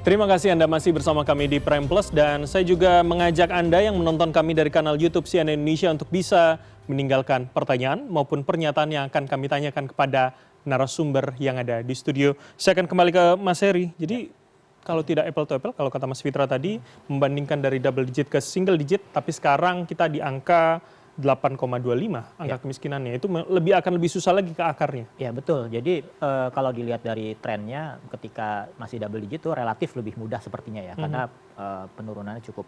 Terima kasih Anda masih bersama kami di Prime Plus dan saya juga mengajak Anda yang menonton kami dari kanal YouTube CNN Indonesia untuk bisa meninggalkan pertanyaan maupun pernyataan yang akan kami tanyakan kepada narasumber yang ada di studio. Saya akan kembali ke Mas Heri. Jadi kalau tidak apple to apple, kalau kata Mas Fitra tadi, membandingkan dari double digit ke single digit, tapi sekarang kita di angka 8,25 angka kemiskinannya, itu akan lebih susah lagi ke akarnya. Ya betul, jadi kalau dilihat dari trennya ketika masih double digit itu relatif lebih mudah sepertinya ya, karena penurunannya cukup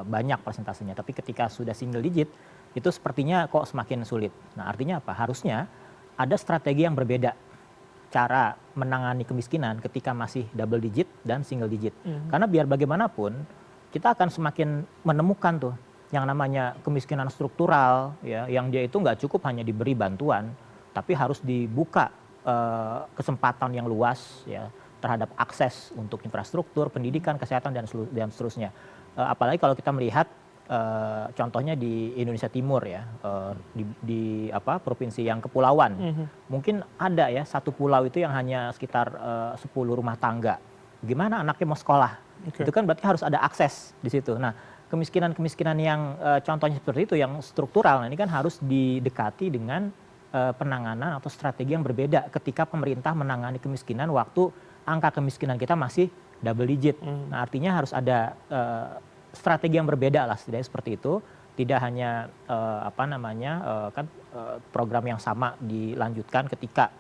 banyak persentasenya. Tapi ketika sudah single digit itu sepertinya kok semakin sulit. Nah artinya apa? Harusnya ada strategi yang berbeda cara menangani kemiskinan ketika masih double digit dan single digit. Karena biar bagaimanapun kita akan semakin menemukan tuh yang namanya kemiskinan struktural ya, yang dia itu nggak cukup hanya diberi bantuan, tapi harus dibuka kesempatan yang luas ya terhadap akses untuk infrastruktur, pendidikan, kesehatan dan seterusnya. Apalagi kalau kita melihat contohnya di Indonesia Timur ya, di provinsi yang kepulauan, mungkin ada ya satu pulau itu yang hanya sekitar 10 rumah tangga. Gimana anaknya mau sekolah? Itu kan berarti harus ada akses di situ. Nah, kemiskinan-kemiskinan yang contohnya seperti itu yang struktural, nah ini kan harus didekati dengan penanganan atau strategi yang berbeda ketika pemerintah menangani kemiskinan waktu angka kemiskinan kita masih double digit. Nah artinya harus ada strategi yang berbeda lah, setidaknya seperti itu. Tidak hanya program yang sama dilanjutkan ketika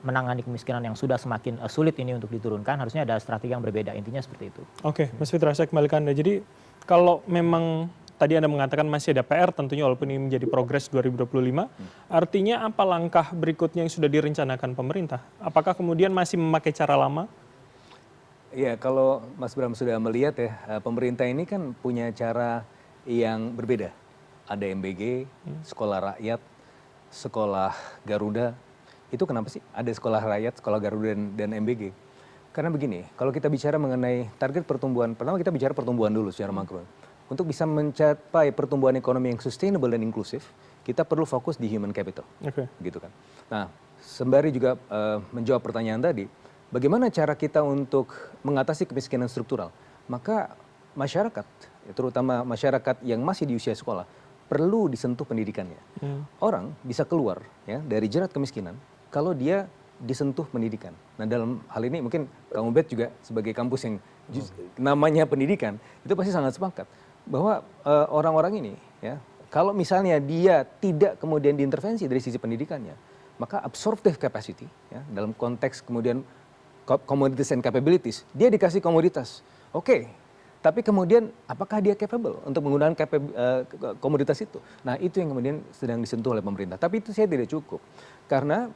menangani kemiskinan yang sudah semakin sulit ini untuk diturunkan, harusnya ada strategi yang berbeda, intinya seperti itu. Oke, Mas Fitra, saya kembali ke Anda. Jadi kalau memang tadi Anda mengatakan masih ada PR tentunya walaupun ini menjadi progres 2025, artinya apa langkah berikutnya yang sudah direncanakan pemerintah? Apakah kemudian masih memakai cara lama? Ya, kalau Mas Bram sudah melihat ya, pemerintah ini kan punya cara yang berbeda. Ada MBG, Sekolah Rakyat, Sekolah Garuda. Itu kenapa sih ada Sekolah Rakyat, Sekolah Garuda dan MBG? Karena begini, kalau kita bicara mengenai target pertumbuhan, pertama kita bicara pertumbuhan dulu secara makro. Untuk bisa mencapai pertumbuhan ekonomi yang sustainable dan inklusif, kita perlu fokus di human capital. Gitu kan. Nah, sembari juga menjawab pertanyaan tadi, bagaimana cara kita untuk mengatasi kemiskinan struktural? Maka masyarakat, terutama masyarakat yang masih di usia sekolah, perlu disentuh pendidikannya. Orang bisa keluar ya dari jerat kemiskinan kalau dia disentuh pendidikan. Nah dalam hal ini mungkin Kang Ubed juga sebagai kampus yang namanya pendidikan, itu pasti sangat sepakat bahwa orang-orang ini ya, kalau misalnya dia tidak kemudian diintervensi dari sisi pendidikannya, maka absorptive capacity ya, dalam konteks kemudian commodities and capabilities, dia dikasih komoditas. Oke. Tapi kemudian apakah dia capable untuk menggunakan komoditas itu? Nah itu yang kemudian sedang disentuh oleh pemerintah. Tapi itu saya tidak cukup. Karena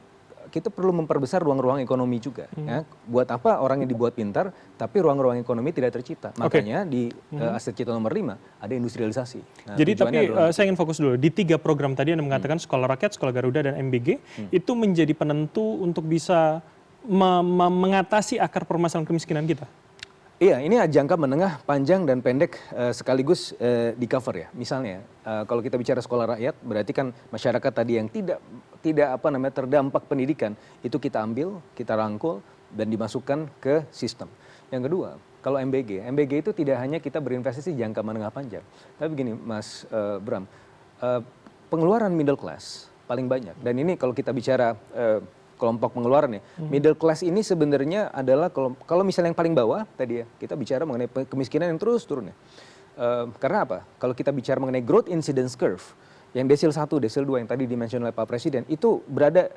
kita perlu memperbesar ruang-ruang ekonomi juga. Ya. Buat apa orang yang dibuat pintar, tapi ruang-ruang ekonomi tidak tercipta. Makanya di aset cita nomor 5 ada industrialisasi. Nah, jadi tapi saya ingin fokus dulu. Di 3 program tadi Anda mengatakan Sekolah Rakyat, Sekolah Garuda, dan MBG, itu menjadi penentu untuk bisa mengatasi akar permasalahan kemiskinan kita. Iya, ini jangka menengah, panjang, dan pendek sekaligus di cover ya. Misalnya, kalau kita bicara sekolah rakyat, berarti kan masyarakat tadi yang tidak terdampak pendidikan, itu kita ambil, kita rangkul, dan dimasukkan ke sistem. Yang kedua, kalau MBG itu tidak hanya kita berinvestasi jangka menengah panjang. Tapi begini, Mas Bram, pengeluaran middle class paling banyak. Dan ini kalau kita bicara kelompok pengeluaran ya. Middle class ini sebenarnya adalah kalau misalnya yang paling bawah tadi ya, kita bicara mengenai kemiskinan yang terus turun ya. Karena apa? Kalau kita bicara mengenai growth incidence curve, yang desil 1, desil 2 yang tadi dimention oleh Pak Presiden, itu berada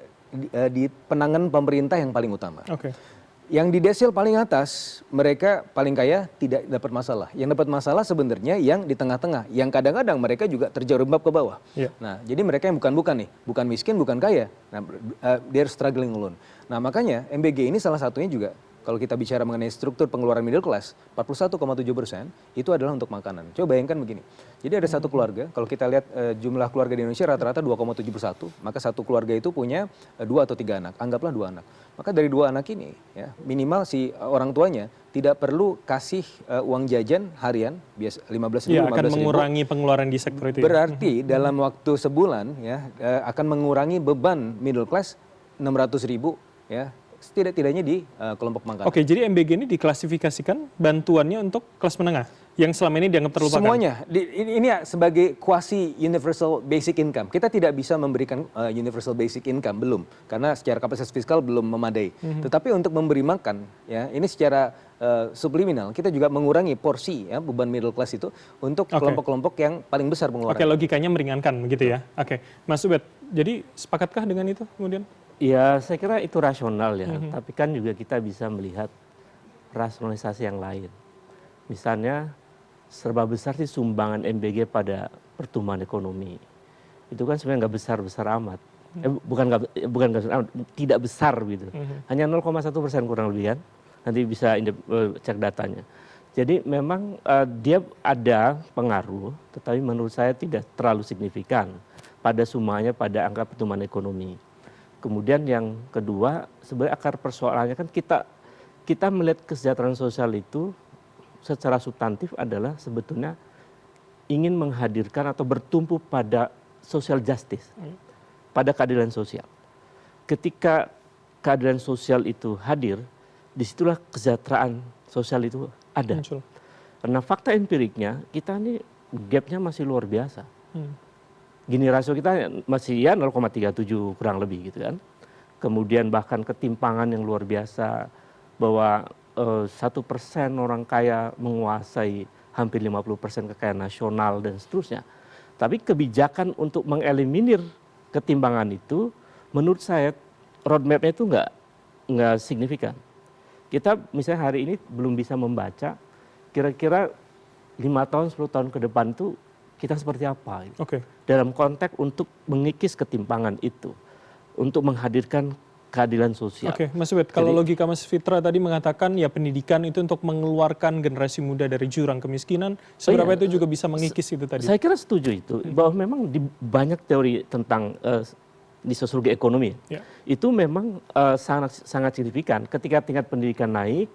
di penanganan pemerintah yang paling utama. Yang di desil paling atas, mereka paling kaya tidak dapat masalah. Yang dapat masalah sebenarnya yang di tengah-tengah, yang kadang-kadang mereka juga terjerembab ke bawah. Nah, jadi mereka yang bukan-bukan nih, bukan miskin, bukan kaya. Nah, they're struggling alone. Nah, makanya MBG ini salah satunya juga, kalau kita bicara mengenai struktur pengeluaran middle class, 41,7% itu adalah untuk makanan. Coba bayangkan begini. Jadi ada satu keluarga, kalau kita lihat jumlah keluarga di Indonesia rata-rata 2,71, maka satu keluarga itu punya 2 atau 3 anak, anggaplah 2 anak. Maka dari 2 anak ini, ya, minimal si orang tuanya tidak perlu kasih uang jajan harian, biasa 15.000, ya, akan mengurangi pengeluaran di sektor itu. Berarti dalam waktu sebulan, ya, akan mengurangi beban middle class 600.000 ya, setidak-tidaknya di kelompok mangkatan. Oke, jadi MBG ini diklasifikasikan bantuannya untuk kelas menengah yang selama ini dianggap terlupakan. Semuanya. Ini ya sebagai quasi universal basic income. Kita tidak bisa memberikan universal basic income, belum. Karena secara kapasitas fiskal belum memadai. Tetapi untuk memberi makan, ya ini secara subliminal, kita juga mengurangi porsi ya beban middle class itu untuk kelompok-kelompok yang paling besar pengeluaran. Oke, logikanya meringankan begitu ya. Oke, Mas Ubed, jadi sepakatkah dengan itu kemudian? Ya, saya kira itu rasional ya. Tapi kan juga kita bisa melihat rasionalisasi yang lain. Misalnya, serba besar sih sumbangan MBG pada pertumbuhan ekonomi. Itu kan sebenarnya nggak besar-besar amat. Bukan nggak besar amat, tidak besar gitu. Hanya 0,1% kurang lebih kan. Nanti bisa cek datanya. Jadi memang dia ada pengaruh, tetapi menurut saya tidak terlalu signifikan pada summanya pada angka pertumbuhan ekonomi. Kemudian yang kedua, sebenarnya akar persoalannya kan kita melihat kesejahteraan sosial itu secara substantif adalah sebetulnya ingin menghadirkan atau bertumpu pada social justice, pada keadilan sosial. Ketika keadilan sosial itu hadir, disitulah kesejahteraan sosial itu ada. Muncul. Karena fakta empiriknya kita ini gapnya masih luar biasa. Gini rasio kita masih ya 0,37 kurang lebih gitu kan. Kemudian bahkan ketimpangan yang luar biasa bahwa 1% orang kaya menguasai hampir 50% kekayaan nasional dan seterusnya. Tapi kebijakan untuk mengeliminir ketimpangan itu menurut saya roadmap-nya itu nggak signifikan. Kita misalnya hari ini belum bisa membaca kira-kira 5 tahun 10 tahun ke depan itu kita seperti apa gitu. Dalam konteks untuk mengikis ketimpangan itu, untuk menghadirkan keadilan sosial. Oke, Mas Ubed, kalau logika Mas Fitra tadi mengatakan ya pendidikan itu untuk mengeluarkan generasi muda dari jurang kemiskinan, seberapa itu juga bisa mengikis itu tadi? Saya kira setuju itu, bahwa memang di banyak teori tentang di sosiologi ekonomi, itu memang sangat signifikan. Ketika tingkat pendidikan naik,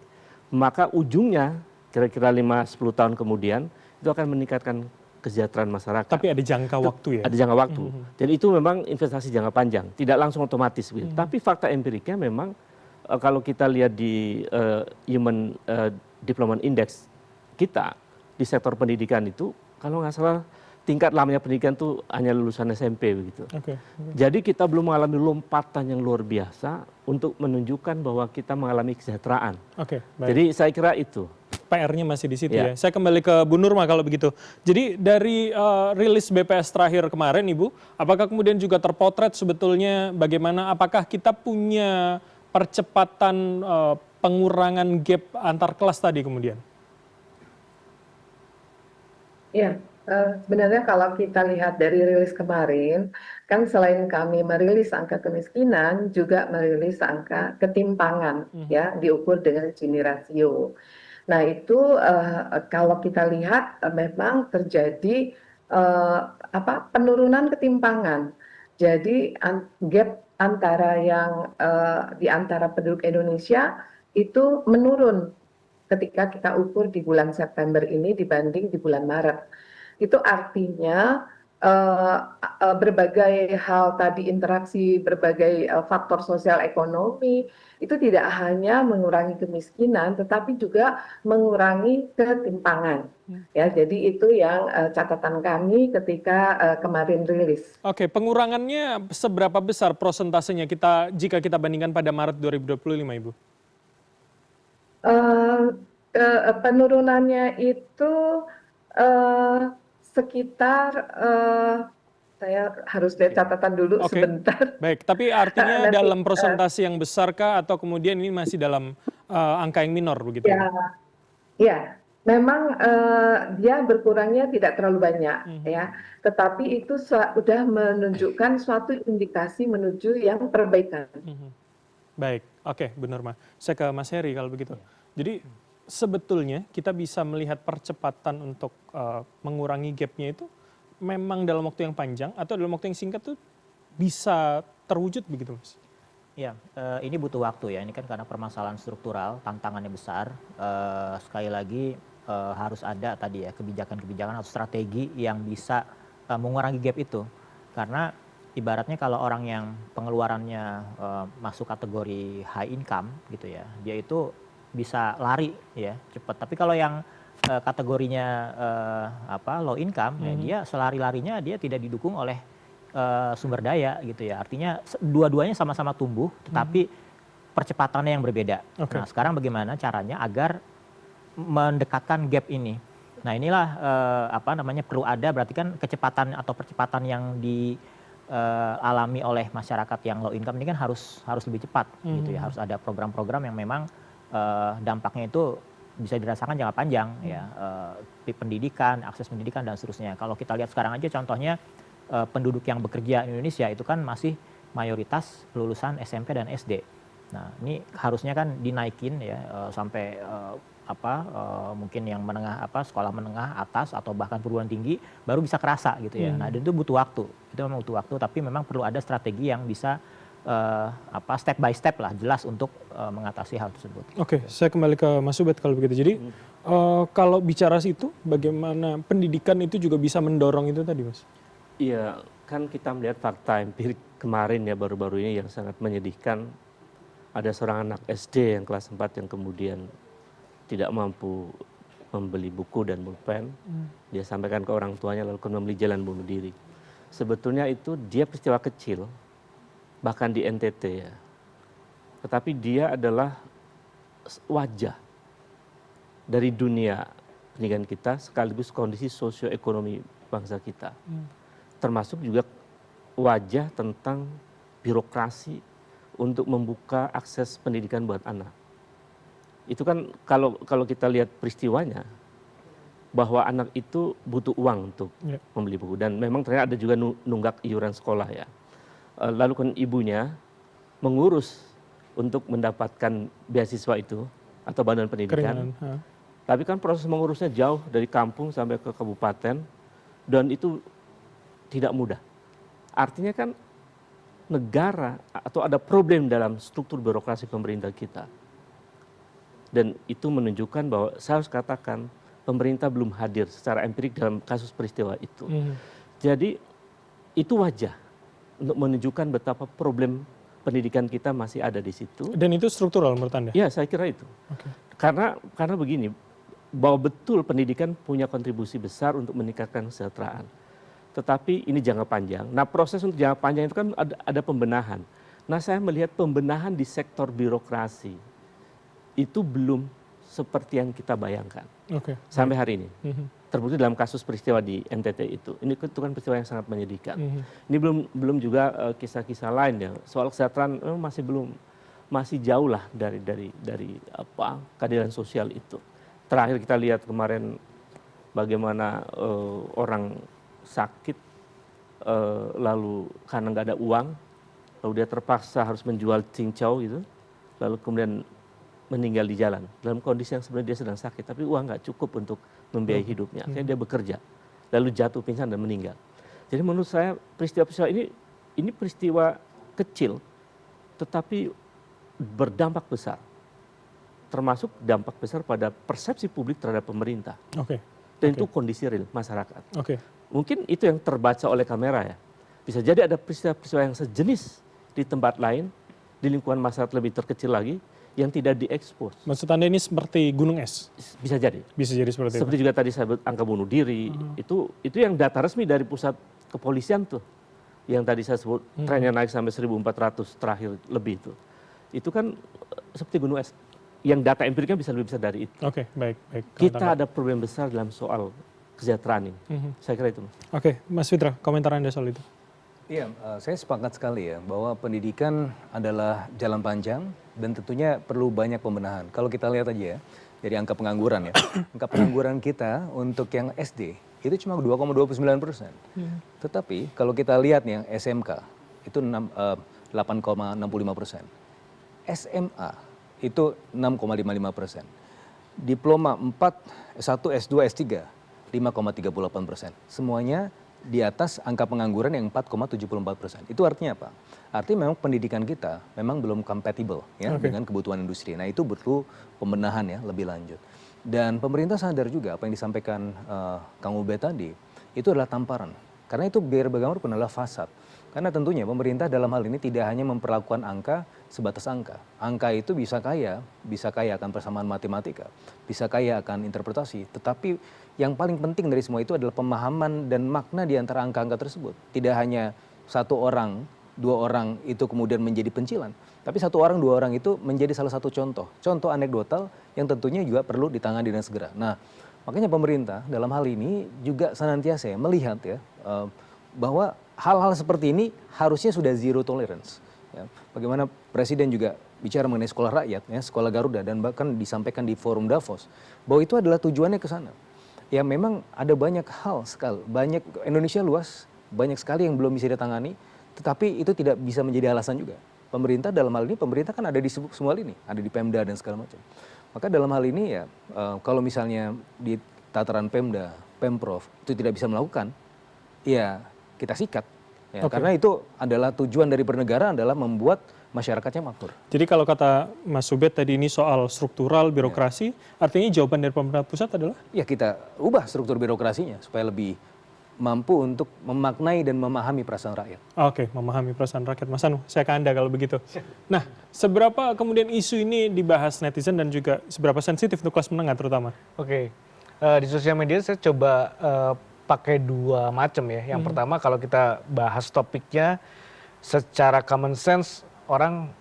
maka ujungnya kira-kira 5-10 tahun kemudian itu akan meningkatkan kesejahteraan masyarakat. Tapi ada jangka waktu ya? Ada jangka waktu. Jadi itu memang investasi jangka panjang, tidak langsung otomatis. Gitu. Tapi fakta empiriknya memang kalau kita lihat di Human Development Index kita, di sektor pendidikan itu, kalau nggak salah tingkat lamanya pendidikan itu hanya lulusan SMP begitu. Jadi kita belum mengalami lompatan yang luar biasa untuk menunjukkan bahwa kita mengalami kesejahteraan. Jadi saya kira itu. PR-nya masih di situ ya. Saya kembali ke Bu Nurma kalau begitu. Jadi dari rilis BPS terakhir kemarin Ibu, apakah kemudian juga terpotret sebetulnya bagaimana apakah kita punya percepatan pengurangan gap antar kelas tadi kemudian? Ya, sebenarnya kalau kita lihat dari rilis kemarin, kan selain kami merilis angka kemiskinan, juga merilis angka ketimpangan, ya, diukur dengan Gini rasio. Nah itu kalau kita lihat memang terjadi penurunan ketimpangan. Jadi gap antara yang di antara penduduk Indonesia itu menurun ketika kita ukur di bulan September ini dibanding di bulan Maret. Itu artinya berbagai hal tadi, interaksi berbagai faktor sosial ekonomi itu tidak hanya mengurangi kemiskinan tetapi juga mengurangi ketimpangan. Ya, jadi itu yang catatan kami ketika kemarin rilis. Oke, pengurangannya seberapa besar prosentasenya jika kita bandingkan pada Maret 2025, Ibu? Penurunannya itu sekitar saya harus lihat catatan dulu sebentar. Baik, tapi artinya dalam persentase yang besarkah atau kemudian ini masih dalam angka yang minor begitu? Ya, memang dia berkurangnya tidak terlalu banyak ya, tetapi itu sudah menunjukkan suatu indikasi menuju yang perbaikan. Baik, oke, Bu Nurma. Saya ke Mas Heri kalau begitu. Jadi sebetulnya kita bisa melihat percepatan untuk mengurangi gapnya itu memang dalam waktu yang panjang atau dalam waktu yang singkat tuh bisa terwujud begitu, Mas? Ya, ini butuh waktu ya. Ini kan karena permasalahan struktural, tantangannya besar. Sekali lagi harus ada tadi ya kebijakan-kebijakan atau strategi yang bisa mengurangi gap itu. Karena ibaratnya kalau orang yang pengeluarannya masuk kategori high income gitu ya, dia itu bisa lari ya cepat. Tapi kalau yang kategorinya low income, ya dia selari-larinya dia tidak didukung oleh sumber daya gitu ya. Artinya dua-duanya sama-sama tumbuh, tetapi percepatannya yang berbeda. Nah, sekarang bagaimana caranya agar mendekatkan gap ini? Nah, inilah perlu ada berarti kan kecepatan atau percepatan yang dialami oleh masyarakat yang low income ini kan harus lebih cepat gitu ya. Harus ada program-program yang memang dampaknya itu bisa dirasakan jangka panjang ya, pendidikan, akses pendidikan dan seterusnya. Kalau kita lihat sekarang aja contohnya penduduk yang bekerja di Indonesia itu kan masih mayoritas lulusan SMP dan SD. Nah, ini harusnya kan dinaikin ya sampai mungkin yang menengah sekolah menengah atas atau bahkan perguruan tinggi baru bisa kerasa gitu ya. Nah, dan itu butuh waktu. Itu memang butuh waktu, tapi memang perlu ada strategi yang bisa step by step lah jelas untuk mengatasi hal tersebut. Oke, saya kembali ke Mas Ubed kalau begitu. Jadi kalau bicara situ, bagaimana pendidikan itu juga bisa mendorong itu tadi, Mas? Iya, kan kita melihat fakta empirik kemarin ya baru-baru ini yang sangat menyedihkan. Ada seorang anak SD yang kelas 4 yang kemudian tidak mampu membeli buku dan pulpen. Dia sampaikan ke orang tuanya lalu kemudian membeli jalan bunuh diri. Sebetulnya itu dia peristiwa kecil, bahkan di NTT ya. Tetapi dia adalah wajah dari dunia pendidikan kita sekaligus kondisi sosioekonomi bangsa kita. Termasuk juga wajah tentang birokrasi untuk membuka akses pendidikan buat anak. Itu kan kalau kita lihat peristiwanya, bahwa anak itu butuh uang untuk membeli buku. Dan memang ternyata ada juga nunggak iuran sekolah ya. Lalu kan ibunya mengurus untuk mendapatkan beasiswa itu atau bantuan pendidikan. Tapi kan proses mengurusnya jauh dari kampung sampai ke kabupaten dan itu tidak mudah. Artinya kan negara atau ada problem dalam struktur birokrasi pemerintah kita. Dan itu menunjukkan bahwa saya harus katakan pemerintah belum hadir secara empirik dalam kasus peristiwa itu. Jadi itu wajah untuk menunjukkan betapa problem pendidikan kita masih ada di situ. Dan itu struktural menurut Anda? Ya, saya kira itu. Karena begini, bahwa betul pendidikan punya kontribusi besar untuk meningkatkan kesejahteraan. Tetapi ini jangka panjang. Nah, proses untuk jangka panjang itu kan ada pembenahan. Nah, saya melihat pembenahan di sektor birokrasi itu belum seperti yang kita bayangkan sampai hari ini. Terbukti dalam kasus peristiwa di NTT itu. Ini itu kan peristiwa yang sangat menyedihkan. Ini belum juga kisah-kisah lain ya. Soal kesejahteraan masih jauh lah dari keadilan sosial itu. Terakhir kita lihat kemarin bagaimana orang sakit lalu karena nggak ada uang, lalu dia terpaksa harus menjual cincau gitu, lalu kemudian meninggal di jalan dalam kondisi yang sebenarnya dia sedang sakit, tapi uang nggak cukup untuk membiayai hidupnya. Akhirnya dia bekerja, lalu jatuh pingsan dan meninggal. Jadi menurut saya peristiwa-peristiwa ini peristiwa kecil, tetapi berdampak besar, termasuk dampak besar pada persepsi publik terhadap pemerintah. Dan itu kondisi real masyarakat. Mungkin itu yang terbaca oleh kamera ya. Bisa jadi ada peristiwa-peristiwa yang sejenis di tempat lain, di lingkungan masyarakat lebih terkecil lagi, yang tidak diekspos. Maksud Anda ini seperti gunung es? Bisa jadi. Bisa jadi seperti itu. Seperti juga tadi saya sebut angka bunuh diri, itu yang data resmi dari pusat kepolisian tuh. Yang tadi saya sebut trennya naik sampai 1.400 terakhir lebih itu. Itu kan seperti gunung es. Yang data empiriknya bisa lebih besar dari itu. Baik. Kita ada problem besar dalam soal kesejahteraan ini. Saya kira itu. Mas Fitra, komentar Anda soal itu? Iya, saya sepakat sekali ya bahwa pendidikan adalah jalan panjang dan tentunya perlu banyak pembenahan. Kalau kita lihat aja ya, dari angka pengangguran ya, angka pengangguran kita untuk yang SD itu cuma 2,29%. Tetapi kalau kita lihat nih yang SMK itu 8,65%. SMA itu 6,55%. Diploma 4, S1, S2, S3 5,38%. Semuanya di atas angka pengangguran yang 4,74%. Itu artinya apa? Artinya memang pendidikan kita memang belum compatible ya dengan kebutuhan industri. Nah, itu perlu pembenahan ya lebih lanjut. Dan pemerintah sadar juga apa yang disampaikan Kang Ubed tadi, itu adalah tamparan. Karena itu biar bagaimanapun adalah fasad. Karena tentunya pemerintah dalam hal ini tidak hanya memperlakukan angka sebatas angka. Angka itu bisa kaya akan persamaan matematika, bisa kaya akan interpretasi. Tetapi yang paling penting dari semua itu adalah pemahaman dan makna di antara angka-angka tersebut. Tidak hanya satu orang, dua orang itu kemudian menjadi pencilan. Tapi satu orang, dua orang itu menjadi salah satu contoh anekdotal yang tentunya juga perlu ditangani dengan segera. Nah, makanya pemerintah dalam hal ini juga senantiasa melihat ya bahwa hal-hal seperti ini harusnya sudah zero tolerance. Ya. Bagaimana Presiden juga bicara mengenai sekolah rakyat, ya, sekolah Garuda, dan bahkan disampaikan di forum Davos bahwa itu adalah tujuannya ke sana. Ya memang ada banyak hal sekali, Indonesia luas, banyak sekali yang belum bisa ditangani, tetapi itu tidak bisa menjadi alasan juga. Pemerintah dalam hal ini, pemerintah kan ada di semua lini, ada di Pemda dan segala macam. Maka dalam hal ini ya, kalau misalnya di tataran Pemda, Pemprov itu tidak bisa melakukan, ya kita sikat. Ya, karena itu adalah tujuan dari bernegara adalah membuat masyarakatnya makmur. Jadi kalau kata Mas Ubed tadi ini soal struktural birokrasi, artinya jawaban dari pemerintah pusat adalah? Ya kita ubah struktur birokrasinya supaya lebih mampu untuk memaknai dan memahami perasaan rakyat. Oke, memahami perasaan rakyat. Mas Anu, saya ke Anda kalau begitu. Nah, seberapa kemudian isu ini dibahas netizen dan juga seberapa sensitif untuk kelas menengah terutama? Oke, di sosial media saya coba pakai dua macam ya. Yang pertama kalau kita bahas topiknya secara common sense, orang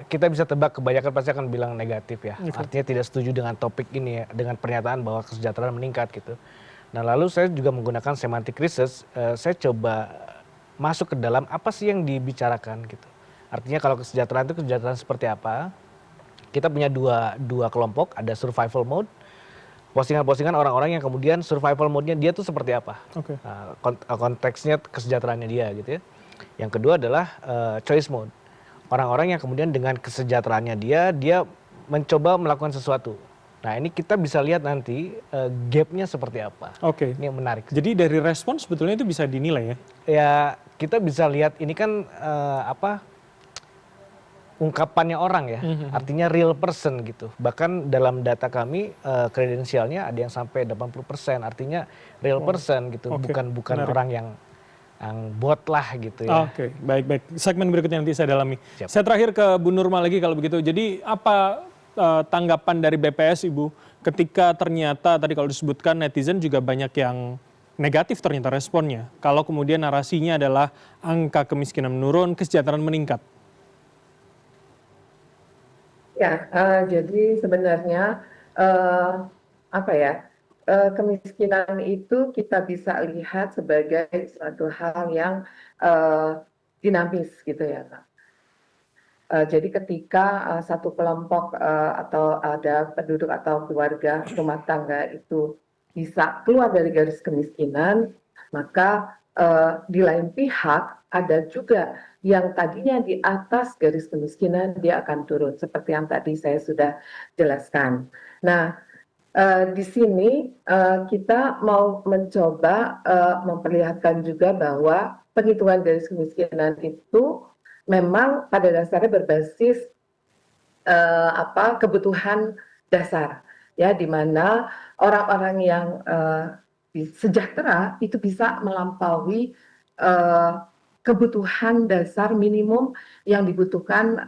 kita bisa tebak kebanyakan pasti akan bilang negatif ya. Artinya tidak setuju dengan topik ini ya, dengan pernyataan bahwa kesejahteraan meningkat gitu. Nah lalu saya juga menggunakan semantic research, saya coba masuk ke dalam apa sih yang dibicarakan gitu. Artinya kalau kesejahteraan itu kesejahteraan seperti apa, kita punya dua kelompok, ada survival mode, postingan-postingan orang-orang yang kemudian survival mode-nya dia tuh seperti apa. Nah, konteksnya kesejahteraannya dia gitu ya. Yang kedua adalah choice mode. Orang-orang yang kemudian dengan kesejahteraannya dia mencoba melakukan sesuatu. Nah ini kita bisa lihat nanti gap-nya seperti apa. Oke. Ini yang menarik. Jadi dari respon sebetulnya itu bisa dinilai ya? Ya kita bisa lihat ini kan ungkapannya orang ya, artinya real person gitu. Bahkan dalam data kami kredensialnya ada yang sampai 80%, artinya real person gitu, bukan menarik. orang yang bot lah gitu ya. Oke, baik. Segmen berikutnya nanti saya dalami. Siap. Saya terakhir ke Bu Nurma lagi kalau begitu. Jadi apa tanggapan dari BPS Ibu ketika ternyata tadi kalau disebutkan netizen juga banyak yang negatif ternyata responnya. Kalau kemudian narasinya adalah angka kemiskinan menurun, kesejahteraan meningkat. Ya, jadi sebenarnya kemiskinan itu kita bisa lihat sebagai suatu hal yang dinamis gitu ya, Pak. Jadi ketika satu kelompok atau ada penduduk atau keluarga rumah tangga itu bisa keluar dari garis kemiskinan, maka di lain pihak ada juga yang tadinya di atas garis kemiskinan dia akan turun seperti yang tadi saya sudah jelaskan. Nah, di sini kita mau mencoba memperlihatkan juga bahwa penghitungan garis kemiskinan itu memang pada dasarnya berbasis kebutuhan dasar ya, di mana orang-orang yang sejahtera itu bisa melampaui kebutuhan dasar minimum yang dibutuhkan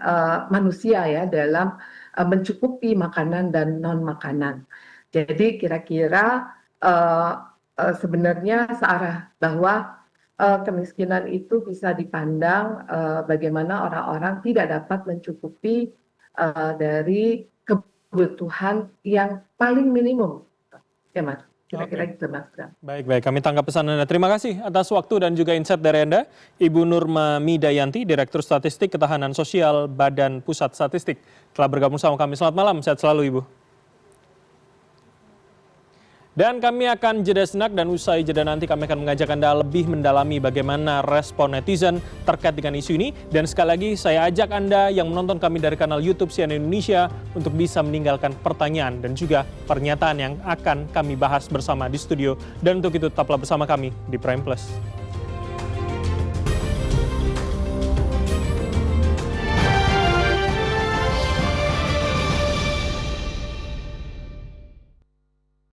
manusia ya dalam mencukupi makanan dan non makanan. Jadi kira-kira sebenarnya searah bahwa kemiskinan itu bisa dipandang bagaimana orang-orang tidak dapat mencukupi dari kebutuhan yang paling minimum. Ya Mas, kira-kira gitu Mas. Baik, kami tangkap pesan Anda. Terima kasih atas waktu dan juga insight dari Anda, Ibu Nurma Midayanti, Direktur Statistik Ketahanan Sosial Badan Pusat Statistik, telah bergabung sama kami. Selamat malam, sehat selalu Ibu. Dan kami akan jeda senak dan usai jeda nanti kami akan mengajak Anda lebih mendalami bagaimana respon netizen terkait dengan isu ini. Dan sekali lagi saya ajak Anda yang menonton kami dari kanal YouTube CNN Indonesia untuk bisa meninggalkan pertanyaan dan juga pernyataan yang akan kami bahas bersama di studio. Dan untuk itu tetaplah bersama kami di Prime Plus.